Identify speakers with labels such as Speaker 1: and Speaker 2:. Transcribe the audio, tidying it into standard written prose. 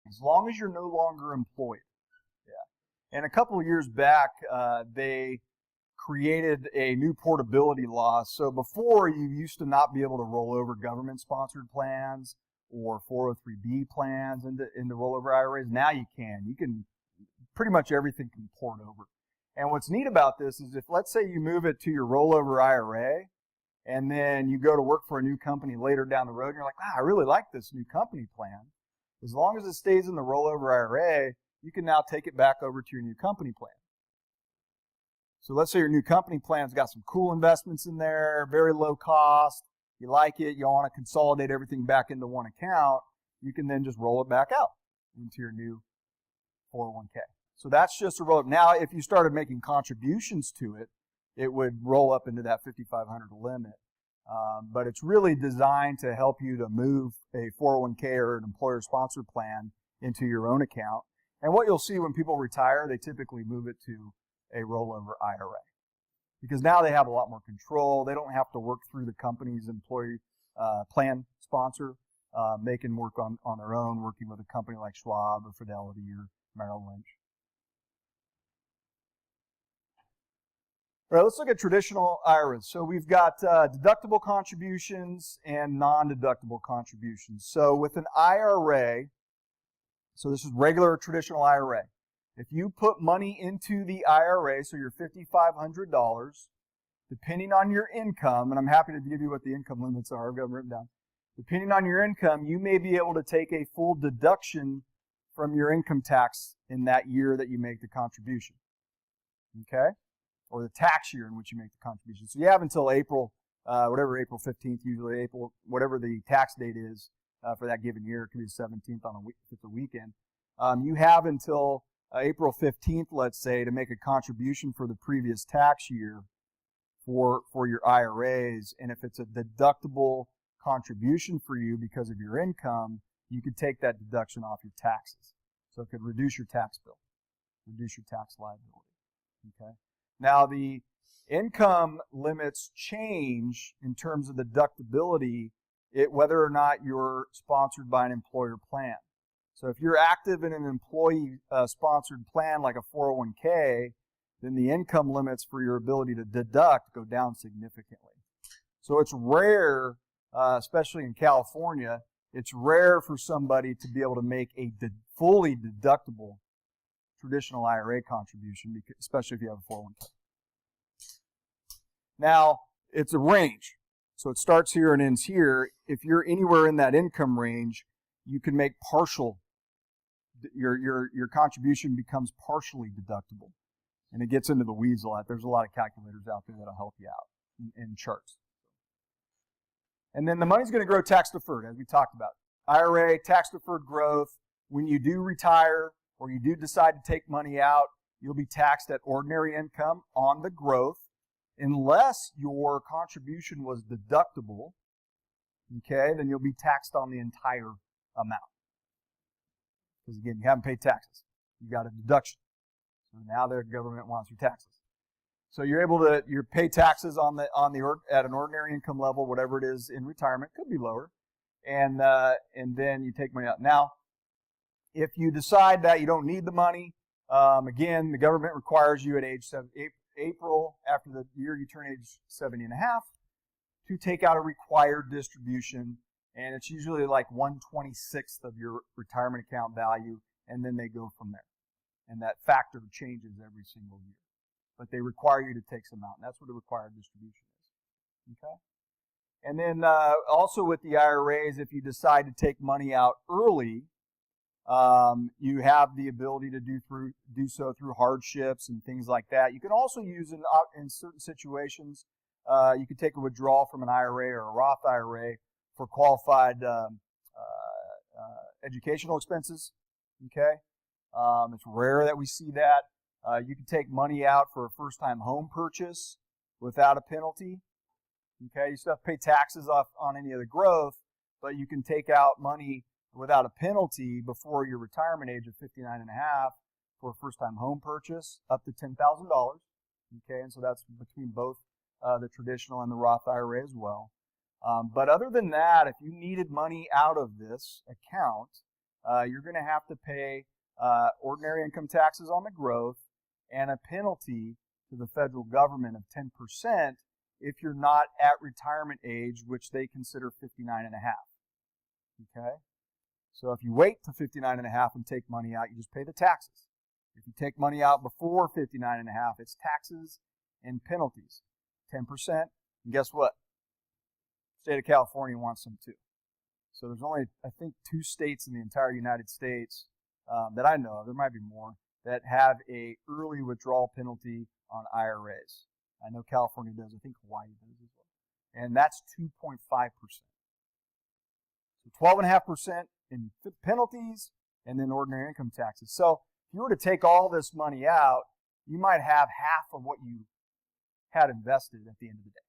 Speaker 1: as long as you're no longer employed. Yeah. And a couple of years back, they created a new portability law. So before, you used to not be able to roll over government-sponsored plans or 403B plans into rollover IRAs. Now you can. You can, pretty much everything can port over. And what's neat about this is if, let's say, you move it to your rollover IRA, and then you go to work for a new company later down the road, and you're like, wow, I really like this new company plan. As long as it stays in the rollover IRA, you can now take it back over to your new company plan. So let's say your new company plan's got some cool investments in there, very low cost, you like it, you want to consolidate everything back into one account, you can then just roll it back out into your new 401k. So that's just a roll up. Now, if you started making contributions to it, it would roll up into that $5,500 limit. But it's really designed to help you to move a 401k or an employer-sponsored plan into your own account. And what you'll see when people retire, they typically move it to a rollover IRA. Because now they have a lot more control. They don't have to work through the company's employee plan sponsor. They can work on their own, working with a company like Schwab or Fidelity or Merrill Lynch. All right, let's look at traditional IRAs. So we've got deductible contributions and non-deductible contributions. So with an IRA, so this is regular traditional IRA. If you put money into the IRA, so your $5,500, depending on your income, and I'm happy to give you what the income limits are, I've got them written down. Depending on your income, you may be able to take a full deduction from your income tax in that year that you make the contribution. Okay? Or the tax year in which you make the contribution. So you have until April, April 15th, usually April, whatever the tax date is for that given year. It could be the 17th on if it's a weekend. You have until April 15th, let's say, to make a contribution for the previous tax year for your IRAs. And if it's a deductible contribution for you because of your income, you could take that deduction off your taxes. So it could reduce your tax bill, reduce your tax liability. Okay. Now, the income limits change in terms of deductibility, whether or not you're sponsored by an employer plan. So if you're active in an employee-sponsored plan like a 401k, then the income limits for your ability to deduct go down significantly. So it's rare, especially in California, it's rare for somebody to be able to make a fully deductible traditional IRA contribution, especially if you have a 401k. Now, it's a range. So it starts here and ends here. If you're anywhere in that income range, you can make partial, your contribution becomes partially deductible. And it gets into the weeds a lot. There's a lot of calculators out there that'll help you out in charts. And then the money's going to grow tax deferred, as we talked about. IRA, tax deferred growth. When you do retire, or you do decide to take money out, you'll be taxed at ordinary income on the growth, unless your contribution was deductible. Okay, then you'll be taxed on the entire amount. Because again, you haven't paid taxes. You got a deduction. So now the government wants your taxes. So you're able to pay taxes at an ordinary income level, whatever it is in retirement, could be lower, and then you take money out. Now, if you decide that you don't need the money, again, the government requires you at April, after the year you turn age 70 and a half, to take out a required distribution, and it's usually like 1/26th of your retirement account value, and then they go from there. And that factor changes every single year. But they require you to take some out, and that's what a required distribution is. Okay? And then also with the IRAs, if you decide to take money out early, you have the ability to do so through hardships and things like that. You can also use in certain situations, you could take a withdrawal from an IRA or a Roth IRA for qualified educational expenses. Okay, it's rare that we see that. You can take money out for a first-time home purchase without a penalty. Okay, you still have to pay taxes on any of the growth, but you can take out money without a penalty before your retirement age of 59 and a half for a first-time home purchase up to $10,000. Okay, and so that's between both the traditional and the Roth IRA as well. But other than that, if you needed money out of this account, you're going to have to pay ordinary income taxes on the growth and a penalty to the federal government of 10% if you're not at retirement age, which they consider 59 and a half. Okay? So if you wait to 59 and a half and take money out, you just pay the taxes. If you take money out before 59 and a half, it's taxes and penalties. 10%. And guess what? The state of California wants them too. So there's only, I think, 2 states in the entire United States that I know of, there might be more, that have a early withdrawal penalty on IRAs. I know California does. I think Hawaii does as well. And that's 2.5%. So 12.5% in penalties and then ordinary income taxes. So if you were to take all this money out, you might have half of what you had invested at the end of the day.